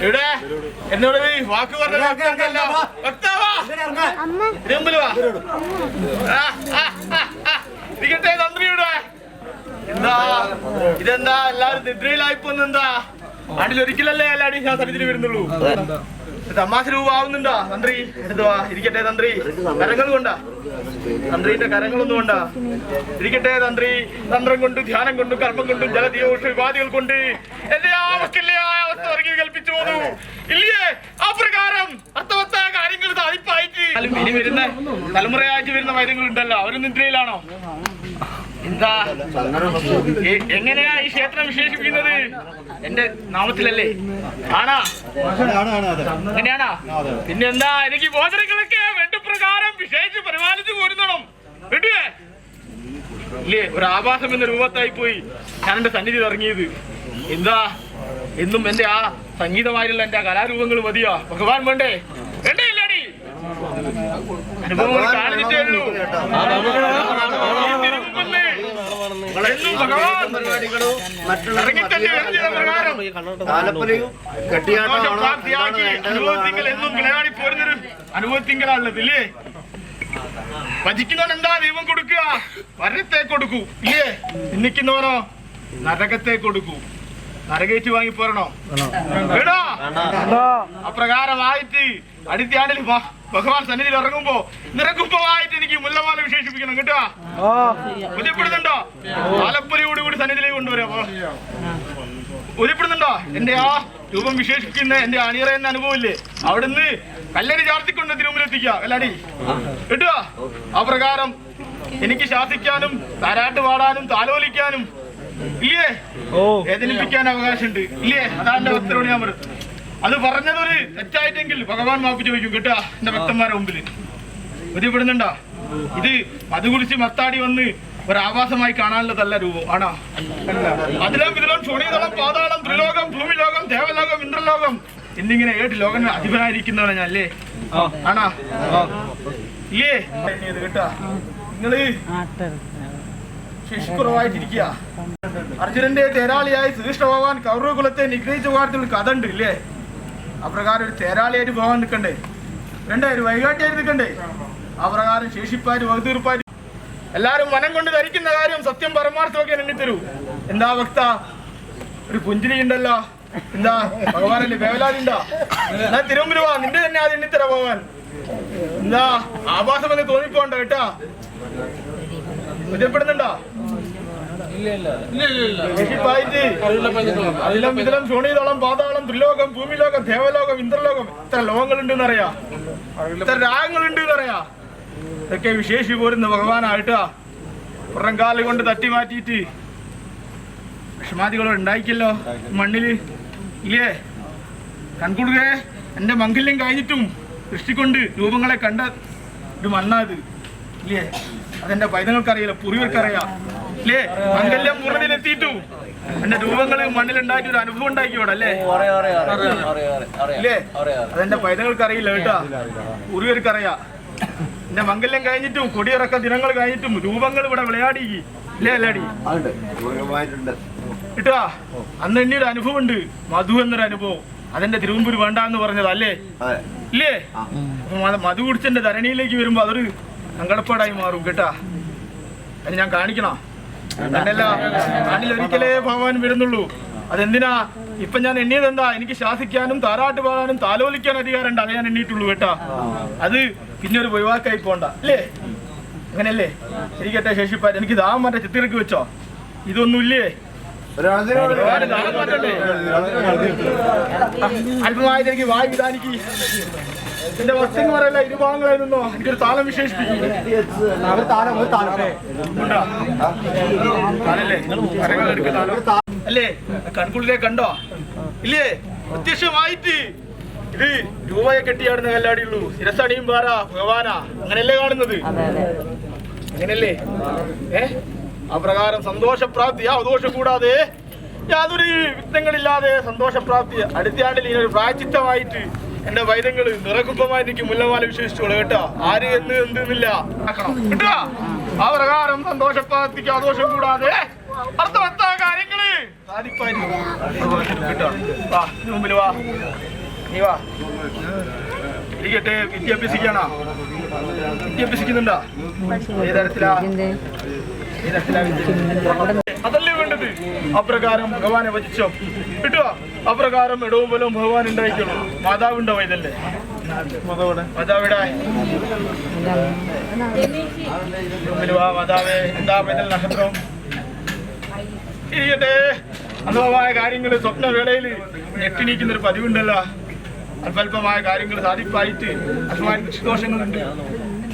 ഇവിടെ എന്നോട് വാക്ക് പറഞ്ഞല്ലോ. ഇരിക്കട്ടെ തന്ത്രിയുടെ. എന്താ ഇതെന്താ എല്ലാരും നിദ്രയിലായിപ്പോന്നെന്താ? നാട്ടിലൊരിക്കലല്ലേ എല്ലാവരും ഞാൻ സ്ഥലത്തിന് വരുന്നുള്ളൂ. തമാശ രൂപമാവുന്നുണ്ടാ തന്ത്രി? എടുത്തുവാ. ഇരിക്കട്ടെ തന്ത്രി. കരങ്ങൾ കൊണ്ടാ തന്ത്രിന്റെ കരങ്ങളൊന്നും കൊണ്ടാ. ഇരിക്കട്ടെ തന്ത്രി. തന്ത്രം കൊണ്ടും ധ്യാനം കൊണ്ടും കർമ്മം കൊണ്ടും ജലദീയോഷ ഉപാധികൾ കൊണ്ട് എന്റെ അവസ്ഥ ഇറങ്ങി കൽപ്പിച്ചു പോന്നു ഇല്ലേ? ആ പ്രകാരം അർത്ഥവത്തായ കാര്യങ്ങൾ സാധിപ്പായിട്ട് ഇനി വരുന്ന തലമുറയായിട്ട് വരുന്ന വൈദ്യങ്ങൾ ഉണ്ടല്ലോ, അവരും നിദ്രയിലാണോ? എന്താ എങ്ങനെയാ ഈ ക്ഷേത്രം വിശേഷിപ്പിക്കുന്നത്? എന്റെ നാമത്തിലല്ലേ? ആണാ? അങ്ങനെയാണാ? പിന്നെന്താ എനിക്ക് ബോധനങ്ങളൊക്കെ വേണ്ടപ്രകാരം വിശേഷിച്ച് പരിപാലിച്ചു പോരുന്നണം കേട്ടുവേ ഇല്ലേ? ഒരു ആഭാസം എന്ന രൂപത്തായി പോയി ഞാൻ എന്റെ സന്നിധി ഇറങ്ങിയത്. എന്താ എന്നും എന്റെ ആ സംഗീതമായിട്ടുള്ള എന്റെ ആ കലാരൂപങ്ങൾ മതിയോ? ഭഗവാൻ വേണ്ടേ? വേണ്ടേ ഇല്ലാടി? അനുഭവങ്ങൾ കാണിച്ചിട്ടേ ഉള്ളൂ. അനുഭവത്തിങ്കലാണുള്ളത് ഇല്ലേ? ഭജിക്കുന്നവൻ എന്താ ദൈവം കൊടുക്കുക? വരത്തെ കൊടുക്കൂ ഇല്ലേ? ചിന്തിക്കുന്നവനോ നരകത്തെ കൊടുക്കൂ. നരകേറ്റ് വാങ്ങി പോരണോ? കേട്ടോ? അപ്രകാരമായിട്ട് അടുത്തയാണ്ടിൽ ഭഗവാൻ സന്നിധിയിൽ ഇറങ്ങുമ്പോ നിറകുപ്പമായിട്ട് എനിക്ക് മുല്ലമാല വിശേഷിപ്പിക്കണം കേട്ടോ? ബോധ്യപ്പെടുന്നുണ്ടോ? ആലപ്പുരയോടുകൂടി സന്നിധിയിലേക്ക് കൊണ്ടുവരാ. ബോധ്യപ്പെടുന്നുണ്ടോ? എന്റെ ആ രൂപം വിശേഷിക്കുന്ന എന്റെ അണിയറ എന്ന അനുഭവമില്ലേ? അവിടുന്ന് കല്ലരി ചാർത്തിക്കൊണ്ട് തിരുമുലെത്തിക്കുക എല്ലാടി കേട്ടോ? ആ പ്രകാരം എനിക്ക് ശാസിക്കാനും താരാട്ട് പാടാനും താലോലിക്കാനും ഇല്ലേ? വേദനിപ്പിക്കാൻ അവകാശമുണ്ട് ഇല്ലേ? അതാണ് എന്റെ ഭക്തരോട് ഞാൻ പറഞ്ഞു. അത് പറഞ്ഞതൊരു തെറ്റായിട്ടെങ്കിൽ ഭഗവാൻ മാപ്പ് ചോദിക്കും കേട്ടോ എന്റെ ഭക്തന്മാരുടെ മുമ്പിൽ. ബോധ്യപ്പെടുന്നുണ്ടോ? ഇത് അത് കുറിച്ച് മത്താടി വന്ന് ഒരാവാസമായി കാണാനുള്ളതല്ല രൂപം ആണോ? അതിലും ഇതിലും ക്ഷോണീതളം പാതാളം ത്രിലോകം ഭൂമിലോകം ദേവലോകം ഇന്ദ്രലോകം എന്നിങ്ങനെ 7 ലോകങ്ങൾ അധിപനായിരിക്കുന്നവനാ ഞാൻ അല്ലേ? ആണോ? ഇല്ലേ? കേട്ടോ നിങ്ങള് ശേഷിക്കുറവായിട്ടിരിക്കുക. അർജുനന്റെ തേരാളിയായി ശ്രീകൃഷ്ണ ഭഗവാൻ കൗരവ കുലത്തെ നിഗ്രഹിച്ച വാർത്തകൾ കഥ ഉണ്ട് ഇല്ലേ? അപ്രകാരം ഒരു തേരാളിയായിട്ട് പോകാൻ നിൽക്കണ്ടേ? വേണ്ടേ? ഒരു വൈകാട്ടിയായിട്ട് നിൽക്കണ്ടേ? ആ പ്രകാരം ശേഷിപ്പായിട്ട് വകുതീർപ്പായിട്ട് എല്ലാരും മനം കൊണ്ട് ധരിക്കുന്ന കാര്യം സത്യം പരമാർത്ഥമൊക്കെ എണ്ണിത്തരൂ. എന്താ ഭക്ത ഒരു പുഞ്ചിരി ഉണ്ടല്ലോ? എന്താ ഭഗവാനല്ലേ വേവലാതിണ്ടാ? എന്നാ തിരുമുമ്പിൽ വാ, നിന്റെ തന്നെ അത് എണ്ണിത്തര ഭഗവാൻ. എന്താ ആഭാസം എന്ന് തോന്നിപ്പോണ്ട കേട്ടാ? ബോധ്യപ്പെടുന്നുണ്ടോ? അതിലും ഇതിലും ക്ഷോണീതളം പാതാളം ത്രിലോകം ഭൂമിലോകം ദേവലോകം ഇന്ദ്രലോകം ഇത്ര ലോകങ്ങളുണ്ടെന്ന് അറിയാ? ഇത്ര രാഗങ്ങളുണ്ട് എന്നറിയാ? ഇതൊക്കെ വിശേഷി പോരുന്ന ഭഗവാനായിട്ടാ. പുറംകാല് കൊണ്ട് തട്ടി മാറ്റിയിട്ട് വിഷമാദികളോ ഉണ്ടായിക്കല്ലോ മണ്ണില് ഇല്ലേ? കൺകുടുകെ എന്റെ മംഗല്യം കഴിഞ്ഞിട്ടും ദൃഷ്ടിക്കൊണ്ട് രൂപങ്ങളെ കണ്ട ഒരു മണ്ണാത് ഇല്ലേ? അതെന്റെ പൈതങ്ങൾക്കറിയില്ല, പൂർവികർക്കറിയാം ഇല്ലേ? മംഗല്യം പൂർണ്ണത്തിലെത്തിയിട്ടു എന്റെ രൂപങ്ങള് മണ്ണിലുണ്ടായിട്ട് ഒരു അനുഭവം ഉണ്ടാക്കിയോടെ അല്ലേ? ഇല്ലേ? അതെന്റെ പൈതങ്ങൾക്കറിയില്ല കേട്ടാ, പൂർവികർക്കറിയാം. എന്റെ മംഗല്യം കഴിഞ്ഞിട്ടും കൊടിയിറക്ക ദിനങ്ങൾ കഴിഞ്ഞിട്ടും രൂപങ്ങൾ ഇവിടെ വിളയാടി ഇല്ലേ? അല്ലാടി കേട്ടാ? അന്ന് എന്നെ ഒരു അനുഭവം ഉണ്ട്, മധു എന്നൊരു അനുഭവം. അതെന്റെ തിരുവമ്പൂര് വേണ്ടാന്ന് പറഞ്ഞത് അല്ലേ? ഇല്ലേ? മധു കുടിച്ചെന്റെ ധരണിയിലേക്ക് വരുമ്പോ അതൊരു സങ്കടപ്പാടായി മാറും കേട്ടാ. അത് ഞാൻ കാണിക്കണോ? അങ്ങനല്ല, നാട്ടിലൊരിക്കലേ ഭഗവാൻ വരുന്നുള്ളൂ. അതെന്തിനാ ഇപ്പൊ ഞാൻ എണ്ണിയത്? എന്താ എനിക്ക് ശാസിക്കാനും താരാട്ട് പാടാനും താലോലിക്കാനും അധികാരമുണ്ട്, അത് ഞാൻ എണ്ണിയിട്ടുള്ളൂ കേട്ടാ. അത് പിന്നെ ഒരു ഒഴിവാക്കായി പോണ്ട അല്ലേ? അങ്ങനെയല്ലേ? ശരിക്കട്ടെ ശേഷിപ്പാറ്റ്. എനിക്ക് ദാഹം മാറ്റ ചിത്തിറക്കി വെച്ചോ? ഇതൊന്നുമില്ലേ? അല്പമായിട്ട് എനിക്ക് വായു വിധാനിക്ക്. എന്റെ വസ്തുങ്ങൾ പറയല്ല, ഇരുഭാഗങ്ങളായി നിന്നോ എനിക്കൊരു താലം വിശേഷിപ്പിക്കും അല്ലേ? കൺകുളിലെ കണ്ടോ ഇല്ലേ? പ്രത്യക്ഷമായിട്ട് ഇത് രൂപയെ കെട്ടിയാടുന്ന കല്ലാടിയുള്ളൂ. ശിരസണിയും പാറ ഭഗവാനാ, അങ്ങനെയല്ലേ കാണുന്നത്? അങ്ങനെയല്ലേ? അപ്രകാരം സന്തോഷപ്രാപ്തി അവദോഷം കൂടാതെ യാതൊരു വിഘ്നങ്ങളില്ലാതെ സന്തോഷപ്രാപ്തി അടുത്തയാണ്ടിൽ ഇതിനൊരു പ്രായച്ചിത്തമായിട്ട് എന്റെ വൈദ്യങ്ങള് നിറകുപ്പമായി എനിക്ക് മുല്ലമാല വിശേഷിച്ചോളൂ കേട്ടോ. ആര് എന്ന് എന്തെന്നില്ല കേട്ടോ? ആ പ്രകാരം സന്തോഷപ്രാപ്തിക്ക് അവദോഷം കൂടാതെ അർത്ഥവത്താകാൻ സാധിപ്പായിരിക്കും കേട്ടോ. വാ മുമ്പിൽ വാ, നീ വാ. ഇരിക്കട്ടെ. വിദ്യാഭ്യസിക്കണോ? വിദ്യാഭ്യസിക്കുന്നുണ്ടോ? ഏതരത്തിലാ? അതല്ലേ വേണ്ടത്. അപ്രകാരം ഭഗവാനെ വചിച്ചോ കിട്ടുക. അപ്രകാരം ഇടവും പോലും ഭഗവാൻ ഉണ്ടായിക്കോളൂ. മാതാവ് ഉണ്ടാവും. ഇതല്ലേ മാതാവിടെ? മാതാവേ, എന്താ പൈതൽ നക്ഷത്രം? ഇരിക്കട്ടെ. അന്ധമായ കാര്യങ്ങൾ സ്വപ്നവേളയിൽ ഞെട്ടിണീക്കുന്നൊരു പതിവുണ്ടല്ലോ. അല്പല്പമായ കാര്യങ്ങൾ സാധിപ്പായിട്ട് അല്പമായ ദോഷങ്ങളുണ്ട്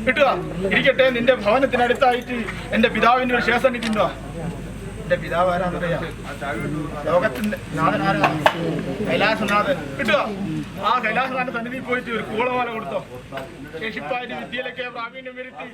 കിട്ടുക. ഇരിക്കട്ടെ. നിന്റെ ഭവനത്തിനടുത്തായിട്ട് എന്റെ പിതാവിന്റെ ഒരു ശേഷനിട്ടുണ്ടോ? എന്റെ പിതാവ് ആരാന്നറിയാം? ലോകത്തിന്റെ നാഥൻ ആരാ? കൈലാസനാഥൻ കിട്ടുക. ആ കൈലാസനാഥന്റെ സന്നിധിയിൽ പോയിട്ട് ഒരു കൂളമാല കൊടുത്തോ. ശേഷിപ്പായിട്ട് വിദ്യയിലൊക്കെ പ്രാവീണ്യം വരുത്തി